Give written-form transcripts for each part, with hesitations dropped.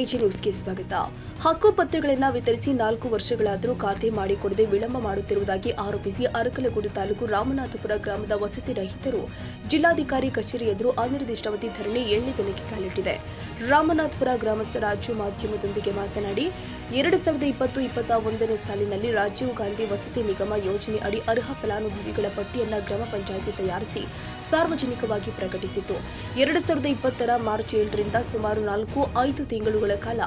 AG ನ್ಯೂಸ್ಗೆ ಸ್ವಾಗತ. ಹಕ್ಕುಪತ್ರಗಳನ್ನು ವಿತರಿಸಿ 4 ವರ್ಷಗಳಾದರೂ ಖಾತೆ ಮಾಡಿಕೊಡದೆ ವಿಳಂಬ ಮಾಡುತ್ತಿರುವುದಾಗಿ ಆರೋಪಿಸಿ ಅರಕಲಗೂಡು ತಾಲೂಕು ರಾಮನಾಥಪುರ ಗ್ರಾಮದ ವಸತಿ ರಹಿತರು ಜಿಲ್ಲಾಧಿಕಾರಿ ಕಚೇರಿ ಎದುರು ಅನಿರ್ದಿಷ್ಟಾವಧಿ ಧರಣಿ 7ನೇ ದಿನಕ್ಕೆ ಕಾಲಿಟ್ಟಿದೆ. ರಾಮನಾಥಪುರ ಗ್ರಾಮಸ್ಥ ರಾಜು ಮಾಧ್ಯಮದೊಂದಿಗೆ ಮಾತನಾಡಿ 2020-21ನೇ ಸಾಲಿನಲ್ಲಿ ರಾಜೀವ್ ಗಾಂಧಿ ವಸತಿ ನಿಗಮ ಯೋಜನೆ ಅಡಿ ಅರ್ಹ ಫಲಾನುಭವಿಗಳ ಪಟ್ಟಿಯನ್ನು ಗ್ರಾಮ ಪಂಚಾಯಿತಿ ತಯಾರಿಸಿ ಸಾರ್ವಜನಿಕವಾಗಿ ಪ್ರಕಟಿಸಿತು. 2020ರ ಮಾರ್ಚ್ 7ರಿಂದ ಸುಮಾರು 4-5 ತಿಂಗಳುಗಳ ಕಾಲ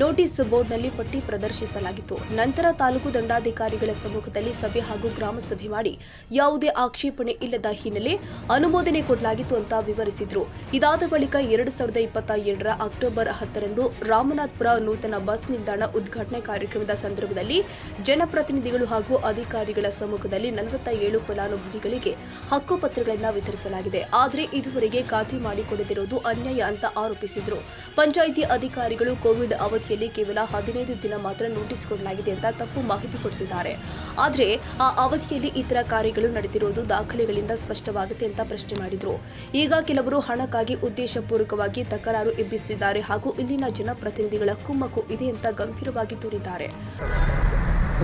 ನೋಟಿಸ್ ಬೋರ್ಡ್ನಲ್ಲಿ ಪಟ್ಟಿ ಪ್ರದರ್ಶಿಸಲಾಗಿತ್ತು. ನಂತರ ತಾಲೂಕು ದಂಡಾಧಿಕಾರಿಗಳ ಸಮ್ಮುಖದಲ್ಲಿ ಸಭೆ ಹಾಗೂ ಗ್ರಾಮ ಸಭೆ ಮಾಡಿ ಯಾವುದೇ ಆಕ್ಷೇಪಣೆ ಇಲ್ಲದ ಹಿನ್ನೆಲೆ ಅನುಮೋದನೆ ಕೊಡಲಾಗಿತ್ತು ಅಂತ ವಿವರಿಸಿದ್ರು. ಇದಾದ ಬಳಿಕ 2022ರ ಅಕ್ಟೋಬರ್ 10ರಂದು ರಾಮನಾಥಪುರ ನೂತನ ಬಸ್ ನಿಲ್ದಾಣ ಉದ್ಘಾಟನೆ ಕಾರ್ಯಕ್ರಮದ ಸಂದರ್ಭದಲ್ಲಿ ಜನಪ್ರತಿನಿಧಿಗಳು ಹಾಗೂ ಅಧಿಕಾರಿಗಳ ಸಮ್ಮುಖದಲ್ಲಿ 47 ಫಲಾನುಭವಿಗಳಿಗೆ ಹಕ್ಕುಪತ್ರಗಳನ್ನು ವಿತರಿಸಲಾಗಿದೆ. ಆದರೆ ಇದುವರೆಗೆ ಖಾತೆ ಮಾಡಿಕೊಡದಿರುವುದು ಅನ್ಯಾಯ ಅಂತ ಆರೋಪಿಸಿದರು. ಪಂಚಾಯಿತಿ ಅಧಿಕಾರಿಗಳು ಕೋವಿಡ್ ಅವಧಿಯಲ್ಲಿ ಕೇವಲ 15 ದಿನ ಮಾತ್ರ ನೋಟಿಸ್ ಕೊಡಲಾಗಿದೆ ಅಂತ ತಪ್ಪು ಮಾಹಿತಿ ಕೊಡುತ್ತಿದ್ದಾರೆ. ಆದರೆ ಆ ಅವಧಿಯಲ್ಲಿ ಇತರ ಕಾರ್ಯಗಳು ನಡೆದಿರುವುದು ದಾಖಲೆಗಳಿಂದ ಸ್ಪಷ್ಟವಾಗುತ್ತೆ ಅಂತ ಪ್ರಶ್ನೆ ಮಾಡಿದರು. ಈಗ ಕೆಲವರು ಹಣಕ್ಕಾಗಿ ಉದ್ದೇಶಪೂರ್ವಕವಾಗಿ ತಕರಾರು ಎಬ್ಬಿಸುತ್ತಿದ್ದಾರೆ ಹಾಗೂ ಇಲ್ಲಿನ ಜನಪ್ರತಿನಿಧಿಗಳ ಕುಮ್ಮಕ್ಕು ಇದೆ ಅಂತ ಗಂಭೀರವಾಗಿ ದೂರಿದ್ದಾರೆ.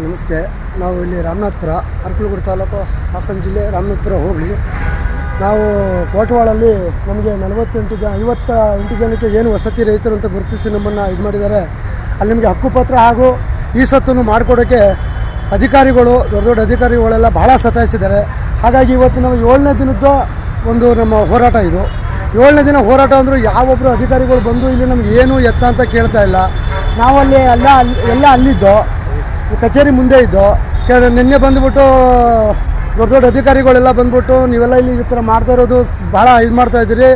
ನಮಸ್ತೆ. ನಾವು ಇಲ್ಲಿ ರಾಮನಾಥಪುರ ಅರಕಲಗೂಡು ತಾಲೂಕು ಹಾಸನ ಜಿಲ್ಲೆ ರಾಮನಾಥಪುರ ಹೋಬಳಿ. ನಾವು ಕೋಟವಾಳಲ್ಲಿ ನಮಗೆ 58 ಜನಕ್ಕೆ ಏನು ವಸತಿ ರಹಿತರು ಅಂತ ಗುರುತಿಸಿ ನಮ್ಮನ್ನು ಇದು ಮಾಡಿದ್ದಾರೆ. ಅಲ್ಲಿ ನಮಗೆ ಹಕ್ಕುಪತ್ರ ಹಾಗೂ ಈ ಸತ್ತನ್ನು ಮಾಡಿಕೊಡೋಕ್ಕೆ ಅಧಿಕಾರಿಗಳು ದೊಡ್ಡ ಅಧಿಕಾರಿಗಳೆಲ್ಲ ಭಾಳ ಸತಾಯಿಸಿದ್ದಾರೆ. ಹಾಗಾಗಿ ಇವತ್ತು ನಾವು 7ನೇ ದಿನದ್ದು ಒಂದು ನಮ್ಮ ಹೋರಾಟ ಇದು. 7ನೇ ದಿನ ಹೋರಾಟ ಅಂದರೂ ಯಾವೊಬ್ಬರು ಅಧಿಕಾರಿಗಳು ಬಂದು ಇಲ್ಲಿ ನಮ್ಗೆ ಏನು ಎತ್ತ ಅಂತ ಕೇಳ್ತಾ ಇಲ್ಲ. ನಾವಲ್ಲಿ ಎಲ್ಲ ಅಲ್ಲಿದ್ದೋ ಕಚೇರಿ ಮುಂದೆ ಇದ್ದೋ. ನಿನ್ನೆ ಬಂದುಬಿಟ್ಟು ದೊಡ್ಡ ಅಧಿಕಾರಿಗಳೆಲ್ಲ ಬಂದ್ಬಿಟ್ಟು ನೀವೆಲ್ಲ ಇಲ್ಲಿ ಈ ಥರ ಮಾಡ್ತಾ ಇರೋದು ಭಾಳ ಇದು ಮಾಡ್ತಾಯಿದ್ದೀರಿ,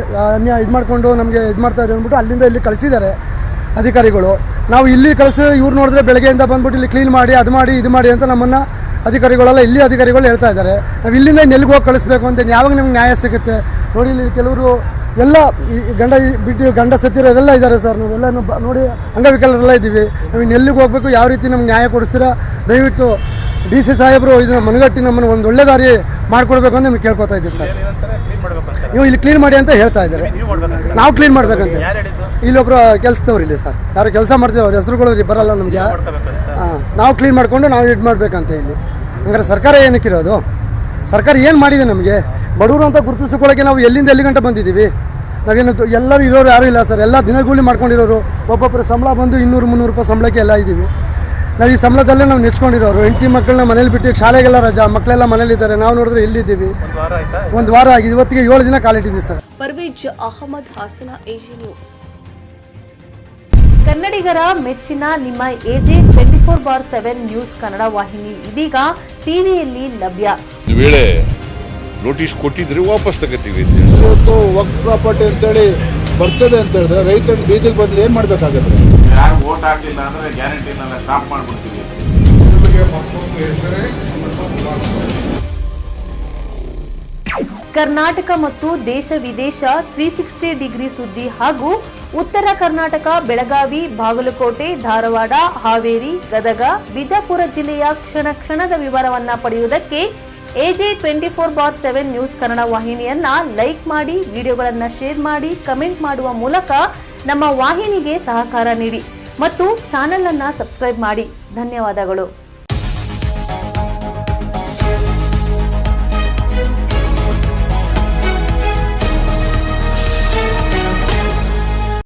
ಇದು ಮಾಡಿಕೊಂಡು ನಮಗೆ ಇದು ಮಾಡ್ತಾಯಿದ್ದೀರಿ ಅಂದ್ಬಿಟ್ಟು ಅಲ್ಲಿಂದ ಇಲ್ಲಿ ಕಳಿಸಿದ್ದಾರೆ ಅಧಿಕಾರಿಗಳು. ನಾವು ಇಲ್ಲಿ ಕಳಿಸಿ ಇವ್ರು ನೋಡಿದ್ರೆ ಬೆಳಗ್ಗೆಯಿಂದ ಬಂದ್ಬಿಟ್ಟು ಇಲ್ಲಿ ಕ್ಲೀನ್ ಮಾಡಿ ಅದು ಮಾಡಿ ಇದು ಮಾಡಿ ಅಂತ ನಮ್ಮನ್ನು ಅಧಿಕಾರಿಗಳೆಲ್ಲ ಇಲ್ಲಿ ಅಧಿಕಾರಿಗಳು ಹೇಳ್ತಾ ಇದ್ದಾರೆ. ನಾವು ಇಲ್ಲಿಂದ ನೆಲ್ಲಿಗೆ ಹೋಗಿ ಕಳಿಸ್ಬೇಕು ಅಂತ ಯಾವಾಗ ನಮ್ಗೆ ನ್ಯಾಯ ಸಿಗುತ್ತೆ ನೋಡಿ. ಇಲ್ಲಿ ಕೆಲವರು ಎಲ್ಲ ಗಂಡ ಸತ್ತಿರೋರೆಲ್ಲ ಇದ್ದಾರೆ ಸರ್. ನಾವೆಲ್ಲ ನೋಡಿ ಅಂಗವಿಕಲರೆಲ್ಲ ಇದ್ದೀವಿ. ನಾವು ನೆಲ್ಲಿಗೆ ಹೋಗಬೇಕು, ಯಾವ ರೀತಿ ನಮ್ಗೆ ನ್ಯಾಯ ಕೊಡಿಸ್ತೀರಾ ದಯವಿಟ್ಟು DC ಸಾಹೇಬರು ಇದನ್ನು ಮನಗಟ್ಟಿ ನಮ್ಮನ್ನು ಒಂದು ಒಳ್ಳೆ ದಾರಿ ಮಾಡಿಕೊಡ್ಬೇಕು ಅಂತ ನಿಮ್ಗೆ ಕೇಳ್ಕೊತಾ ಇದ್ದೀವಿ ಸರ್. ನೀವು ಇಲ್ಲಿ ಕ್ಲೀನ್ ಮಾಡಿ ಅಂತ ಹೇಳ್ತಾ ಇದ್ದಾರೆ. ನಾವು ಕ್ಲೀನ್ ಮಾಡ್ಬೇಕಂತ ಇಲ್ಲೊಬ್ರು ಕೆಲಸದವ್ರು ಇಲ್ಲಿ ಸರ್, ಯಾರು ಕೆಲಸ ಮಾಡ್ತೀವಿ ಅವ್ರ ಹೆಸರುಗಳು ಬರಲ್ಲ ನಮಗೆ. ನಾವು ಕ್ಲೀನ್ ಮಾಡಿಕೊಂಡು ನಾವು ಇದು ಮಾಡಬೇಕಂತ ಇಲ್ಲಿ. ಹಂಗಾರೆ ಸರ್ಕಾರ ಏನಕ್ಕಿರೋದು? ಸರ್ಕಾರ ಏನು ಮಾಡಿದೆ ನಮಗೆ? ಬಡವರು ಅಂತ ಗುರುತಿಸ್ಕೊಳ್ಳೋಕ್ಕೆ ನಾವು ಎಲ್ಲಿಂದ ಎಲ್ಲಿ ಗಂಟೆ ಬಂದಿದ್ದೀವಿ? ನಾವೇನು ಎಲ್ಲರೂ ಇರೋರು ಯಾರೂ ಇಲ್ಲ ಸರ್. ಎಲ್ಲ ದಿನಗೂಲಿ ಮಾಡ್ಕೊಂಡಿರೋರು. ಒಬ್ಬೊಬ್ಬರು ಸಂಬಳ ಬಂದು 200-300 ರೂಪಾಯಿ ಸಂಬಳಕ್ಕೆ ಎಲ್ಲ ಇದ್ದೀವಿ. ನಾವು ಈ ಸಂಬಳದಲ್ಲೇ ನಾವು ನೆಚ್ಕೊಂಡಿರೋರು. ಹೆಂಡತಿ ಮಕ್ಕಳನ್ನ ಮನೇಲಿ ಬಿಟ್ಟು ಶಾಲೆಗೆಲ್ಲ ರಜಾ, ಮಕ್ಕಳೆಲ್ಲ ಮನೇಲಿದ್ದಾರೆ. ನಾವು ನೋಡಿದ್ರೆ ಎಲ್ಲಿದ್ದೀವಿ? ಒಂದು ವಾರ ಆಗಿದೆ. ಇವತ್ತಿಗೆ 7 ದಿನ ಕಾಲಿಟ್ಟಿದ್ದೀವಿ sir. Parvez Ahmad, Hassan, AG news. ಕನ್ನಡಿಗರ ಮೆಚ್ಚಿನ ನಿಮ್ಮ ಎಜೆ 24/7 ನ್ಯೂಸ್ ಕನ್ನಡ ವಾಹಿನಿ ಇದೀಗ ಟಿವಿಯಲ್ಲಿ ಲಭ್ಯ. ವೇಳೆ ನೋಟಿಸ್ ಕೊಟ್ಟಿದ್ರೆ ವಾಪಸ್ ತಗೋತೀವಿ. ಇವತ್ತು ವಕ್ಫ್ ಪ್ರಾಪರ್ಟಿ ಅಂತೇಳಿ ಬರ್ತದೆ ಅಂತ ಹೇಳಿದ್ರೆ ರೈತರು ಬೀದಿಗೆ ಬಂದು ಏನು ಮಾಡಬೇಕಾಗುತ್ತೆ? ಯಾರು ವೋಟ್ ಹಾಕಲಿಲ್ಲ ಅಂದ್ರೆ ಗ್ಯಾರಂಟಿನೆಲ್ಲ ಸ್ಟಾಪ್ ಮಾಡಿಬಿಡ್ತೀವಿ. ಕರ್ನಾಟಕ ಮತ್ತು ದೇಶ ವಿದೇಶ 360 ಡಿಗ್ರಿ ಸುದ್ದಿ ಹಾಗೂ ಉತ್ತರ ಕರ್ನಾಟಕ, ಬೆಳಗಾವಿ, ಬಾಗಲಕೋಟೆ, ಧಾರವಾಡ, ಹಾವೇರಿ, ಗದಗ, ಬಿಜಾಪುರ ಜಿಲ್ಲೆಯ ಕ್ಷಣದ ವಿವರವನ್ನ ಪಡೆಯುವುದಕ್ಕೆ ಎಜೆ 24/7 ನ್ಯೂಸ್ ಕನ್ನಡ ವಾಹಿನಿಯನ್ನ ಲೈಕ್ ಮಾಡಿ, ವಿಡಿಯೋಗಳನ್ನ ಶೇರ್ ಮಾಡಿ, ಕಮೆಂಟ್ ಮಾಡುವ ಮೂಲಕ ನಮ್ಮ ವಾಹಿನಿಗೆ ಸಹಕಾರ ನೀಡಿ ಮತ್ತು ಚಾನೆಲ್ ಅನ್ನ ಸಬ್ಸ್ಕ್ರೈಬ್ ಮಾಡಿ. ಧನ್ಯವಾದಗಳು.